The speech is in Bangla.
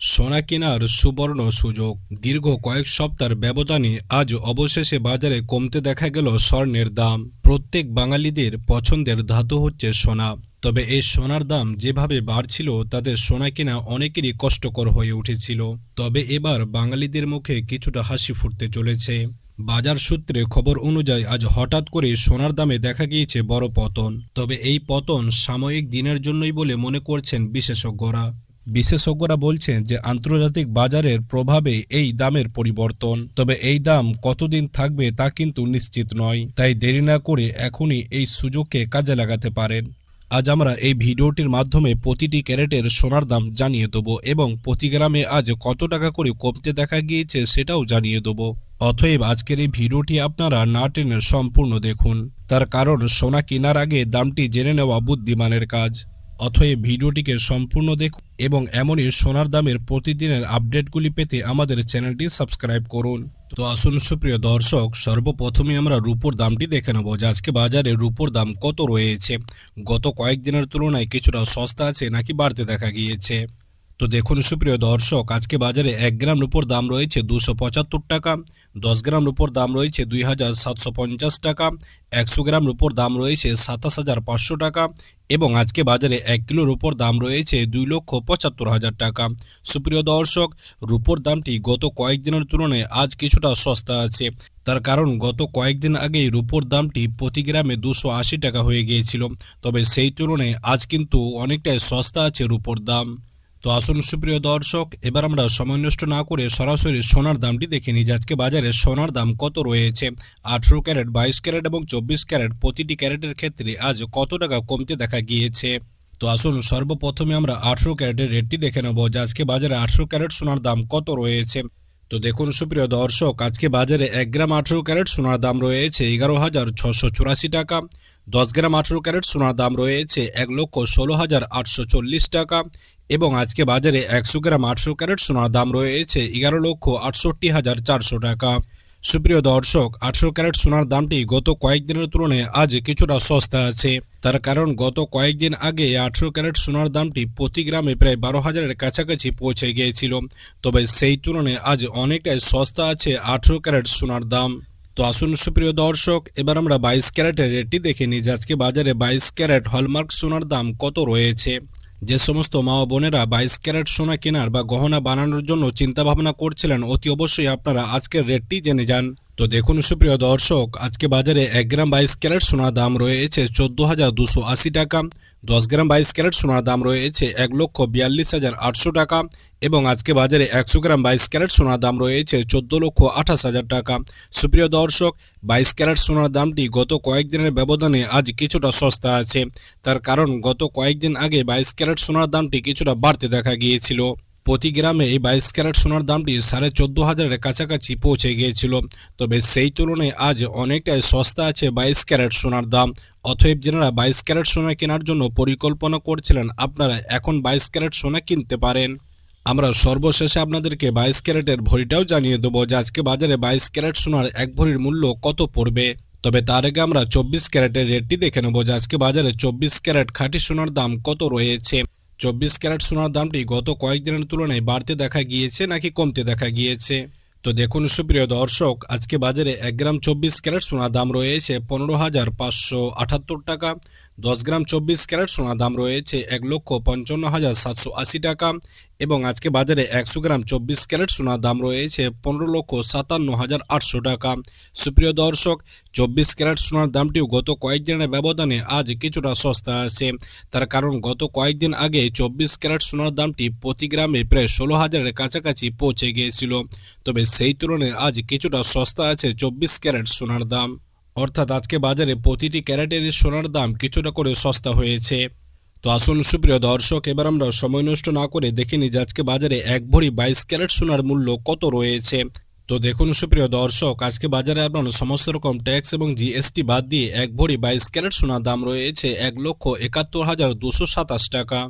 সোনা কেনার সুবর্ণ সুযোগ। দীর্ঘ কয়েক সপ্তাহের ব্যবধানে আজ অবশেষে বাজারে কমতে দেখা গেল স্বর্ণের দাম। প্রত্যেক বাঙালিদের পছন্দের ধাতু হচ্ছে সোনা। তবে এই সোনার দাম যেভাবে বাড়ছিল তাতে সোনা কেনা অনেকেরই কষ্টকর হয়ে উঠেছিল। তবে এবার বাঙালিদের মুখে কিছুটা হাসি ফুটতে চলেছে। বাজার সূত্রে খবর অনুযায়ী আজ হঠাৎ করে সোনার দামে দেখা গিয়েছে বড় পতন। তবে এই পতন সাময়িক দিনের জন্যই বলে মনে করছেন বিশেষজ্ঞরা বলছেন যে আন্তর্জাতিক বাজারের প্রভাবে এই দামের পরিবর্তন। তবে এই দাম কতদিন থাকবে তা কিন্তু নিশ্চিত নয়। তাই দেরি না করে এখনই এই সুযোগকে কাজে লাগাতে পারেন। আজ আমরা এই ভিডিওটির মাধ্যমে প্রতিটি ক্যারেটের সোনার দাম জানিয়ে দেবো এবং প্রতি গ্রামে আজ কত টাকা করে কমতে দেখা গিয়েছে সেটাও জানিয়ে দেবো। অতএব আজকের এই ভিডিওটি আপনারা না টেনে সম্পূর্ণ দেখুন। তার কারণ সোনা কেনার আগে দামটি জেনে নেওয়া বুদ্ধিমানের কাজ। অতএব ভিডিওটিকে সম্পূর্ণ দেখুন এবং এমনই সোনার দামের প্রতিদিনের আপডেটগুলি পেতে আমাদের চ্যানেলটি সাবস্ক্রাইব করুন। তো আসুন সুপ্রিয় দর্শক, সর্বপ্রথমে আমরা রূপোর দামটি দেখে নেব যে আজকে বাজারে রূপোর দাম কত রয়েছে। গত কয়েকদিনের তুলনায় কিছুটা সস্তা আছে নাকি বাড়তে দেখা গিয়েছে। তো দেখুন সুপ্রিয় দর্শক, আজকে বাজারে 1 গ্রাম রূপোর দাম রয়েছে 275 টাকা, 10 গ্রাম রূপোর দাম রয়েছে 2750 টাকা, 100 গ্রাম রূপোর দাম রয়েছে 27500 টাকা এবং আজকে বাজারে 1 কিলো রূপোর দাম রয়েছে 2,75,000 টাকা। সুপ্রিয় দর্শক, রূপোর দামটি গত কয়েকদিনের তুলনায় আজ কিছুটা সস্তা আছে। তার কারণ গত কয়েকদিন আগেই রূপোর দামটি প্রতি গ্রামে 280 টাকা হয়ে গিয়েছিল। তবে সেই তুলনায় আজ কিন্তু অনেকটাই সস্তা আছে রূপোর দাম। তো আসুন সুপ্রিয় দর্শক, এবার আমরা সময় নষ্ট না করে সরাসরি সোনার দামটি দেখে নিই। আজকে বাজারে সোনার দাম কত রয়েছে। 18 ক্যারেট, 22 ক্যারেট এবং 24 ক্যারেট প্রতিটি ক্যারেটের ক্ষেত্রে আজ কত টাকা কমতে দেখা গিয়েছে। তো আসুন সর্বপ্রথমে আমরা 18 ক্যারেটের রেটটি দেখে নেব যে আজকে বাজারে 18 ক্যারেট সোনার দাম কত রয়েছে। তো দেখুন সুপ্রিয় দর্শক, আজকে বাজারে 1 গ্রাম 18 ক্যারেট সোনার দাম রয়েছে 11,684 টাকা, 10 গ্রাম 18 ক্যারেট সোনার দাম রয়েছে 1,16,840 টাকা এবং আজকে বাজারে 100 গ্রাম 18 ক্যারেট সোনার দাম রয়েছে 11,68,400 টাকা। সুপ্রিয় দর্শক, 18 ক্যারেট সোনার দামটি গত কয়েকদিনের তুলনায় আজ কিছুটা সস্তা আছে। তার কারণ গত কয়েকদিন আগে 18 ক্যারেট সোনার দামটি প্রতি গ্রামে প্রায় 12,000-এর কাছাকাছি পৌঁছে গিয়েছিল। তবে সেই তুলনায় আজ অনেকটাই সস্তা আছে 18 ক্যারেট সোনার দাম। তো আসুন সুপ্রিয় দর্শক, এবার আমরা 22 ক্যারেটের রেটটি দেখে নিই যে আজকে বাজারে 22 ক্যারেট হলমার্ক সোনার দাম কত রয়েছে। যে সমস্ত মা ও বোনেরা 22 ক্যারেট সোনা কেনার বা গহনা বানানোর জন্য চিন্তা ভাবনা করছিলেন, অতি অবশ্যই আপনারা আজকের রেটটি জেনে যান। তো দেখুন সুপ্রিয় দর্শক, আজকে বাজারে 1 গ্রাম 22 ক্যারেট সোনার দাম রয়েছে 14,280 টাকা, 10 গ্রাম 22 ক্যারেট সোনার দাম রয়েছে 1,42,800 টাকা এবং আজকে বাজারে 100 গ্রাম 22 ক্যারেট সোনার দাম রয়েছে 14,28,000 টাকা। সুপ্রিয় দর্শক, 22 ক্যারেট সোনার দামটি গত কয়েকদিনের ব্যবধানে আজ কিছুটা সস্তা আছে। তার কারণ গত কয়েকদিন আগে 22 ক্যারেট সোনার দামটি কিছুটা বাড়তে দেখা গিয়েছিল। প্রতি গ্রামে এই 22 ক্যারেট সোনার দামটি 14,500-এর কাছাকাছি পৌঁছে গিয়েছিল। তবে সেই তুলনায় আজ অনেকটাই সস্তা আছে 22 ক্যারেট সোনার দাম। অতএব যারা 22 ক্যারেট সোনা কেনার জন্য পরিকল্পনা করছিলেন, আপনারা এখন 22 ক্যারেট সোনা কিনতে পারেন। আমরা সর্বশেষে আপনাদেরকে 22 ক্যারেটের ভরিটাও জানিয়ে দেবো যে আজকে বাজারে 22 ক্যারেট সোনার এক ভরির মূল্য কত পড়বে। তবে তার আগে আমরা 24 ক্যারেটের রেটটি দেখে নেব যে আজকে বাজারে 24 ক্যারেট খাঁটি সোনার দাম কত রয়েছে। 24 ক্যারেট সোনার দামটি গত কয়েকদিনের তুলনায় বাড়তে দেখা গিয়েছে নাকি কমতে দেখা গিয়েছে। তো দেখুন সুপ্রিয় দর্শক, আজকে বাজারে 1 গ্রাম 24 ক্যারেট সোনার দাম রয়েছে 15,578 টাকা, 10 গ্রাম 24 ক্যারেট সোনার দাম রয়েছে 1,55,780 টাকা এবং আজকে বাজারে 100 গ্রাম 24 ক্যারেট সোনার দাম রয়েছে 15,57,800 টাকা। সুপ্রিয় দর্শক, 24 ক্যারেট সোনার দামটিও গত কয়েকদিনের ব্যবধানে আজ কিছুটা সস্তা আছে। তার কারণ গত কয়েকদিন আগে 24 ক্যারেট সোনার দামটি প্রতি গ্রামে প্রায় 16,000-এর কাছাকাছি পৌঁছে গিয়েছিল। তবে সেই তুলনায় আজ কিছুটা সস্তা আছে 24 ক্যারেট সোনার দাম। অর্থাৎ আজকে বাজারে প্রতিটি ক্যারেটের সোনার দাম কিছুটা করে সস্তা হয়েছে। তো আসুন সুপ্রিয় দর্শক, এবার আমরা সময় নষ্ট না করে দেখে নিই যে আজকে বাজারে এক ভরি 22 ক্যারেট সোনার মূল্য কত রয়েছে। তো দেখুন সুপ্রিয় দর্শক, আজকে বাজারে আপনার সমস্ত রকম ট্যাক্স এবং জিএসটি বাদ দিয়ে এক ভরি 22 ক্যারেট সোনার দাম রয়েছে 1,71,227 টাকা।